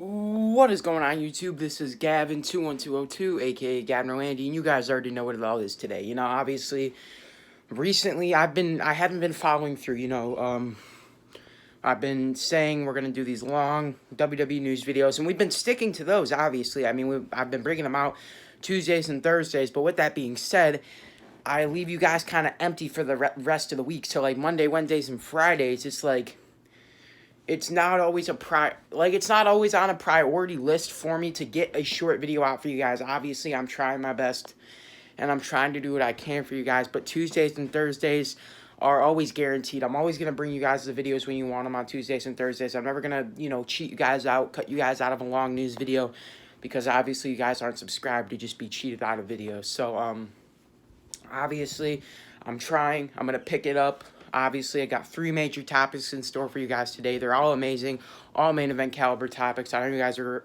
What is going on, YouTube? This is Gavin 21202, aka Gavin Orlandi, and you guys already know what it all is today. Obviously, recently I haven't been following through. I've been saying we're gonna do these long WWE news videos, and we've been sticking to those. Obviously, I've been bringing them out Tuesdays and Thursdays. But with that being said, I leave you guys kind of empty for the rest of the week. So like Monday, Wednesdays, and Fridays, it's not always it's not always on a priority list for me to get a short video out for you guys. Obviously, I'm trying my best and I'm trying to do what I can for you guys, but Tuesdays and Thursdays are always guaranteed. I'm always going to bring you guys the videos when you want them on Tuesdays and Thursdays. I'm never going to, cheat you guys out, cut you guys out of a long news video, because obviously you guys aren't subscribed to just be cheated out of videos. So, obviously, I'm trying. I'm going to pick it up. Obviously, I got 3 major topics in store for you guys today. They're all amazing, all main event caliber topics. I know you guys are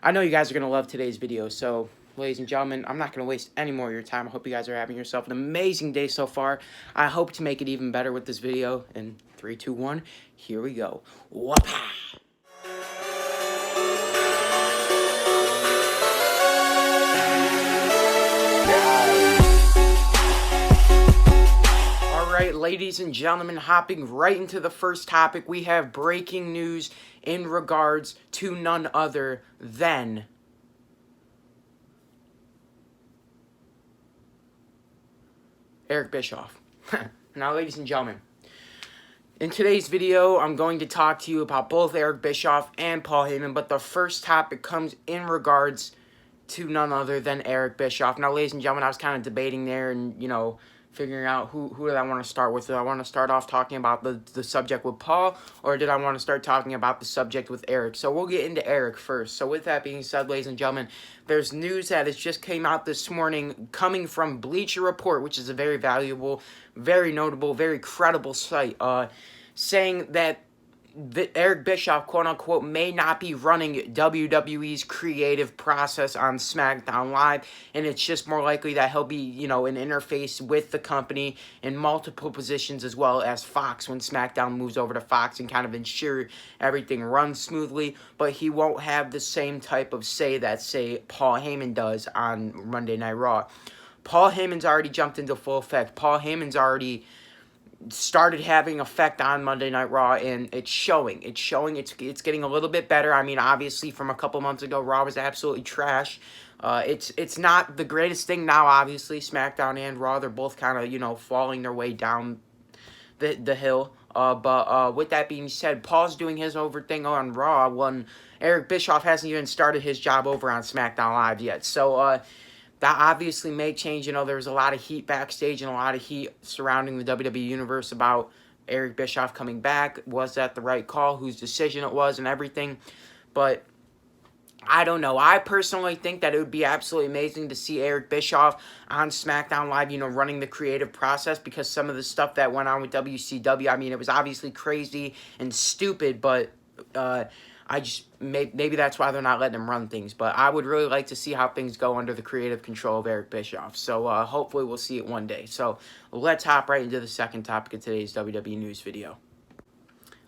going to love today's video. So, ladies and gentlemen, I'm not going to waste any more of your time. I hope you guys are having yourself an amazing day so far. I hope to make it even better with this video. In 3, 2, 1, here we go. Whoop-ah! Ladies and gentlemen, hopping right into the first topic, we have breaking news in regards to none other than Eric Bischoff. Now, ladies and gentlemen, in today's video, I'm going to talk to you about both Eric Bischoff and Paul Heyman, but the first topic comes in regards to none other than Eric Bischoff. Now, ladies and gentlemen, I was kind of debating there and, figuring out who did I want to start with. Did I want to start off talking about the subject with Paul, or did I want to start talking about the subject with Eric? So we'll get into Eric first. So with that being said, ladies and gentlemen, there's news that has just came out this morning coming from Bleacher Report, which is a very valuable, very notable, very credible site, saying that Eric Bischoff, quote-unquote, may not be running WWE's creative process on SmackDown Live, and it's just more likely that he'll be, an interface with the company in multiple positions, as well as Fox when SmackDown moves over to Fox, and kind of ensure everything runs smoothly, but he won't have the same type of say that, say, Paul Heyman does on Monday Night Raw. Paul Heyman's already jumped into full effect. Paul Heyman's already started having effect on Monday Night Raw, and it's showing. It's getting a little bit better. I mean, obviously, from a couple months ago, Raw was absolutely trash. It's not the greatest thing now, obviously. SmackDown and Raw, they're both kind of, falling their way down the hill. But with that being said, Paul's doing his over thing on Raw when Eric Bischoff hasn't even started his job over on SmackDown Live yet. So, that obviously may change. There was a lot of heat backstage and a lot of heat surrounding the WWE Universe about Eric Bischoff coming back. Was that the right call? Whose decision it was and everything. But I don't know. I personally think that it would be absolutely amazing to see Eric Bischoff on SmackDown Live, running the creative process, because some of the stuff that went on with WCW, it was obviously crazy and stupid, but maybe that's why they're not letting him run things. But I would really like to see how things go under the creative control of Eric Bischoff. So hopefully we'll see it one day. So let's hop right into the second topic of today's WWE news video.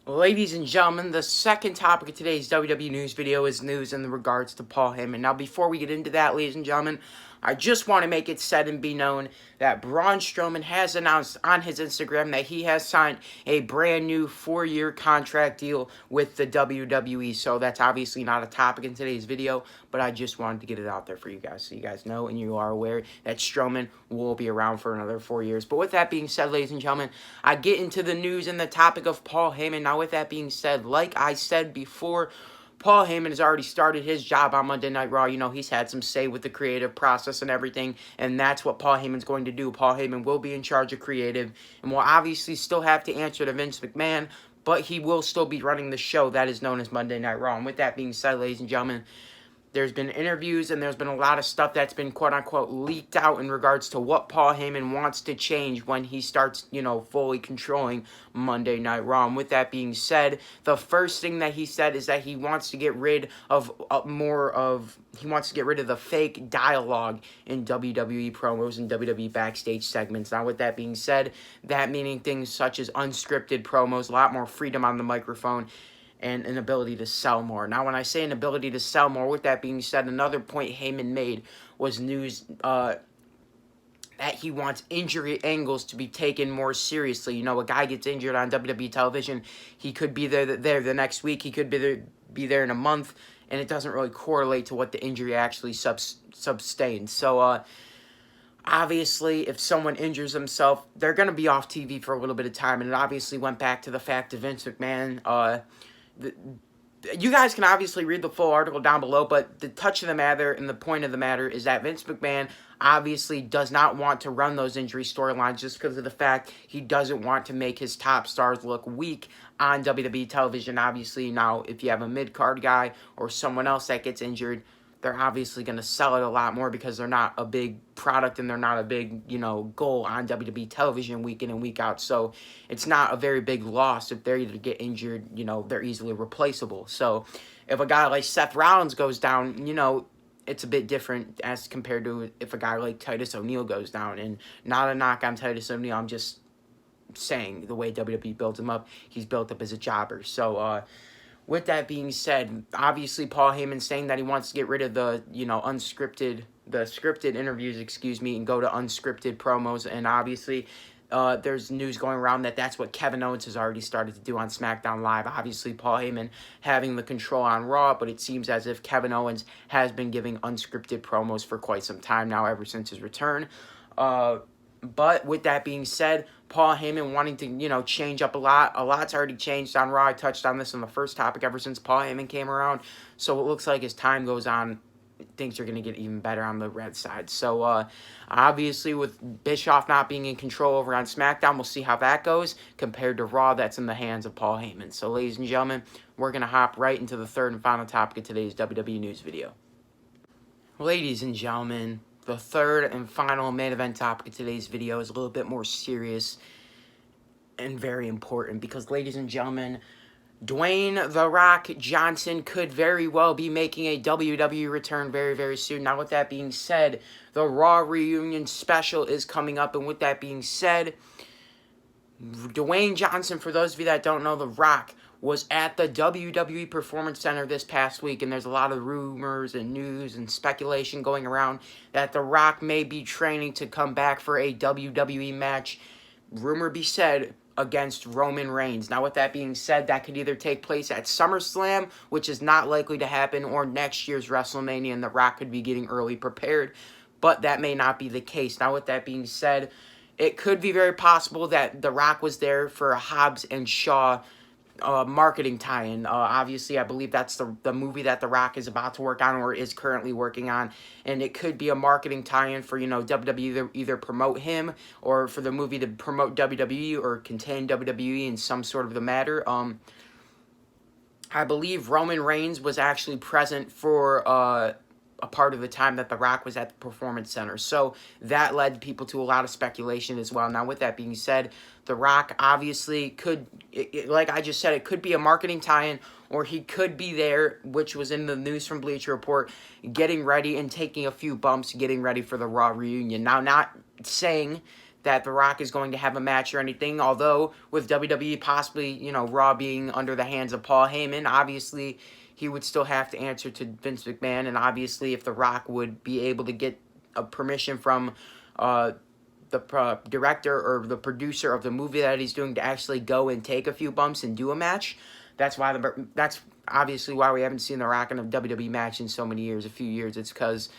Ladies and gentlemen, the second topic of today's WWE news video is news in regards to Paul Heyman. Now, before we get into that, ladies and gentlemen, I just want to make it said and be known that Braun Strowman has announced on his Instagram that he has signed a brand new 4-year contract deal with the WWE. So that's obviously not a topic in today's video, but I just wanted to get it out there for you guys so you guys know and you are aware that Strowman will be around for another 4 years. But with that being said, ladies and gentlemen, I get into the news and the topic of Paul Heyman. Now, with that being said, like I said before, Paul Heyman has already started his job on Monday Night Raw. He's had some say with the creative process and everything, and that's what Paul Heyman's going to do. Paul Heyman will be in charge of creative, and will obviously still have to answer to Vince McMahon, but he will still be running the show that is known as Monday Night Raw. And with that being said, ladies and gentlemen, there's been interviews and there's been a lot of stuff that's been quote-unquote leaked out in regards to what Paul Heyman wants to change when he starts, fully controlling Monday Night Raw. And with that being said, the first thing that he said is that he wants to get rid of the fake dialogue in WWE promos and WWE backstage segments. Now, with that being said, that meaning things such as unscripted promos, a lot more freedom on the microphone, and an ability to sell more. Now, when I say an ability to sell more, with that being said, another point Heyman made was news that he wants injury angles to be taken more seriously. You know, a guy gets injured on WWE television, he could be there the next week, he could be there in a month, and it doesn't really correlate to what the injury actually sustains. So, obviously, if someone injures himself, they're going to be off TV for a little bit of time, and it obviously went back to the fact of Vince McMahon. You guys can obviously read the full article down below, but the touch of the matter and the point of the matter is that Vince McMahon obviously does not want to run those injury storylines just because of the fact he doesn't want to make his top stars look weak on WWE television. Obviously, now, if you have a mid-card guy or someone else that gets injured, they're obviously going to sell it a lot more because they're not a big product and they're not a big, goal on WWE television week in and week out. So it's not a very big loss if they're either get injured, they're easily replaceable. So if a guy like Seth Rollins goes down, it's a bit different as compared to if a guy like Titus O'Neil goes down. And not a knock on Titus O'Neil, I'm just saying the way WWE builds him up, he's built up as a jobber. So, with that being said, obviously Paul Heyman saying that he wants to get rid of the, scripted interviews, and go to unscripted promos. And obviously, there's news going around that that's what Kevin Owens has already started to do on SmackDown Live. Obviously, Paul Heyman having the control on Raw, but it seems as if Kevin Owens has been giving unscripted promos for quite some time now, ever since his return. But with that being said, Paul Heyman wanting to, change up a lot. A lot's already changed on Raw. I touched on this in the first topic ever since Paul Heyman came around. So it looks like as time goes on, things are going to get even better on the red side. So, obviously, with Bischoff not being in control over on SmackDown, we'll see how that goes compared to Raw that's in the hands of Paul Heyman. So, ladies and gentlemen, we're going to hop right into the third and final topic of today's WWE News video. Ladies and gentlemen, the third and final main event topic of today's video is a little bit more serious and very important because, ladies and gentlemen, Dwayne "The Rock" Johnson could very well be making a WWE return very, very soon. Now, with that being said, the Raw reunion special is coming up, and with that being said, Dwayne Johnson, for those of you that don't know, The Rock was at the WWE Performance Center this past week, and there's a lot of rumors and news and speculation going around that The Rock may be training to come back for a WWE match, rumor be said, against Roman Reigns. Now, with that being said, that could either take place at SummerSlam, which is not likely to happen, or next year's WrestleMania, and The Rock could be getting early prepared, but that may not be the case. Now, with that being said, it could be very possible that The Rock was there for a Hobbs and Shaw marketing tie-in. Obviously, I believe that's the movie that The Rock is about to work on or is currently working on, and it could be a marketing tie-in for, WWE to either promote him or for the movie to promote WWE or contain WWE in some sort of the matter. I believe Roman Reigns was actually present for a part of the time that The Rock was at the Performance Center. So that led people to a lot of speculation as well. Now, with that being said, The Rock obviously could, like I just said, it could be a marketing tie-in, or he could be there, which was in the news from Bleacher Report, getting ready and taking a few bumps, getting ready for the Raw reunion. Now, not saying that The Rock is going to have a match or anything, although with WWE possibly, Raw being under the hands of Paul Heyman, obviously he would still have to answer to Vince McMahon, and obviously if The Rock would be able to get a permission from the director or the producer of the movie that he's doing to actually go and take a few bumps and do a match, that's obviously why we haven't seen The Rock in a WWE match in so many years, a few years. It's because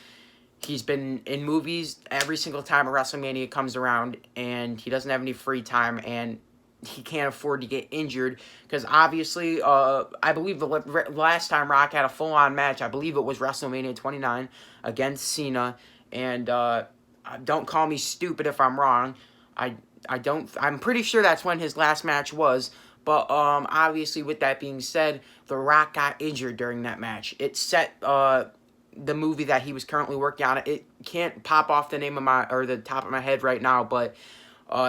he's been in movies every single time a WrestleMania comes around, and he doesn't have any free time, and he can't afford to get injured, because obviously, I believe the last time Rock had a full-on match, I believe it was WrestleMania 29 against Cena, and don't call me stupid if I'm wrong. I'm pretty sure that's when his last match was, but obviously, with that being said, The Rock got injured during that match. It set the movie that he was currently working on. It can't pop off the name of the top of my head right now, but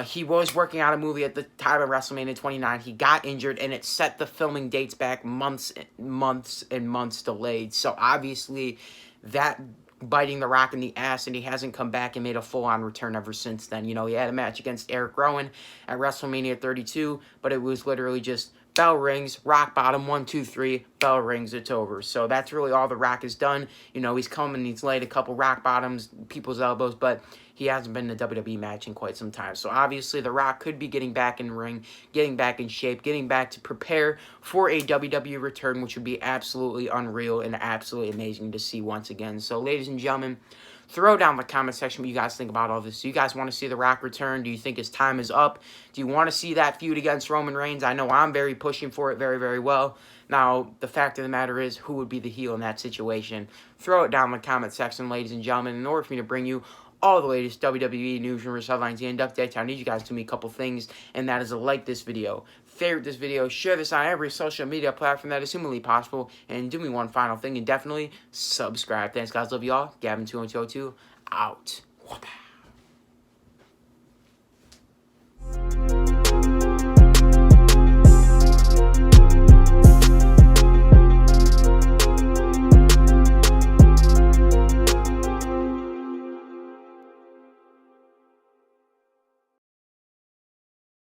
he was working on a movie at the time of WrestleMania 29. He got injured, and it set the filming dates back months and months delayed. So, obviously, that biting The Rock in the ass, and he hasn't come back and made a full-on return ever since then. He had a match against Eric Rowan at WrestleMania 32, but it was literally just bell rings, rock bottom, 1, 2, 3, bell rings, it's over. So that's really all The Rock has done. You know, he's come and he's laid a couple rock bottoms, people's elbows, but he hasn't been in a WWE match in quite some time. So obviously The Rock could be getting back in the ring, getting back in shape, getting back to prepare for a WWE return, which would be absolutely unreal and absolutely amazing to see once again. So ladies and gentlemen, throw down in the comment section what you guys think about all this. Do you guys want to see The Rock return? Do you think his time is up? Do you want to see that feud against Roman Reigns? I know I'm very pushing for it very, very well. Now, the fact of the matter is, who would be the heel in that situation? Throw it down in the comment section, ladies and gentlemen. In order for me to bring you all the latest WWE news, rumors, headlines, and updates, I need you guys to do me a couple things, and that is to like this video, favorite this video, share this on every social media platform that is humanly possible, and do me one final thing, and definitely subscribe. Thanks, guys. Love you all. Gavin 20202 out.